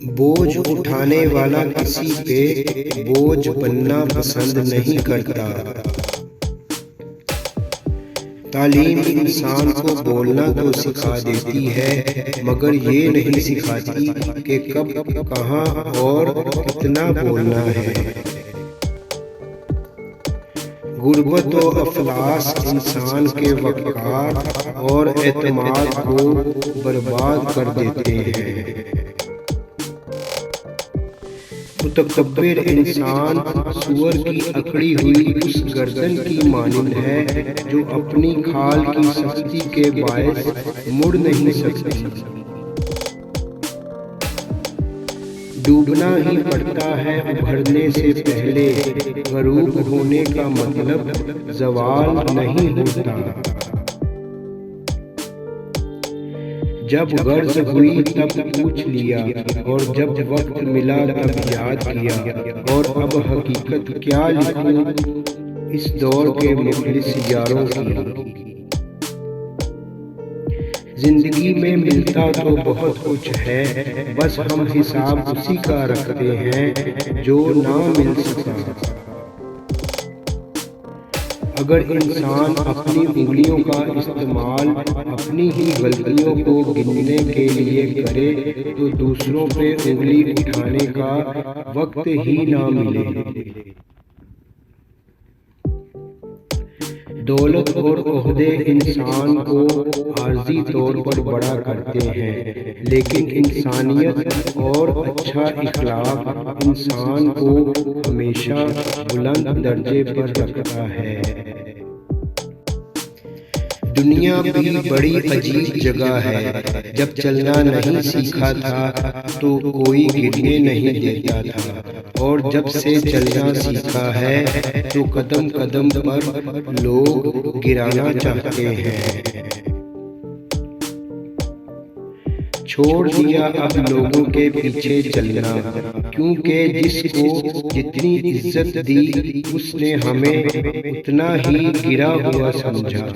بوجھ اٹھانے والا کسی پہ بوجھ بننا پسند نہیں کرتا۔ تعلیم انسان کو بولنا تو سکھا دیتی ہے، مگر یہ نہیں سکھاتی کہ کب، کہاں اور کتنا بولنا ہے۔ غربت و افلاس انسان کے وقار اور اعتماد کو برباد کر دیتے ہیں۔ متکبر انسان سور کی اکڑی ہوئی اس گردن کی مانند ہے جو اپنی کھال کی سختی کے باعث مڑ نہیں سکتی۔ ڈوبنا ہی پڑتا ہے ابھرنے سے پہلے، غروب ہونے کا مطلب زوال نہیں ہوتا۔ جب غرض ہوئی تب پوچھ لیا، اور جب وقت ملا تب یاد کیا، اور اب حقیقت کیا لکھوں اس دور کے مخلص یاروں کی۔ زندگی میں ملتا تو بہت کچھ ہے، بس ہم حساب اسی کا رکھتے ہیں جو نہ مل سکا۔ اگر انسان اپنی انگلیوں کا استعمال اپنی ہی غلطیوں کو گننے کے لیے کرے تو دوسروں پہ انگلی اٹھانے کا وقت ہی نہ ملے۔ دولت اور عہدے انسان کو عارضی طور پر بڑا کرتے ہیں، لیکن انسانیت اور اچھا اخلاق انسان کو ہمیشہ بلند درجے پر رکھتا ہے۔ دنیا بھی بڑی عجیب جگہ ہے، جب چلنا نہیں سیکھا تھا تو کوئی گرنے نہیں دیتا تھا، اور جب سے چلنا سیکھا ہے تو قدم قدم پر لوگ گرانا چاہتے ہیں۔ چھوڑ دیا اب لوگوں کے پیچھے چلنا، کیونکہ جس کو جتنی عزت دی اس نے ہمیں اتنا ہی گرا ہوا سمجھا۔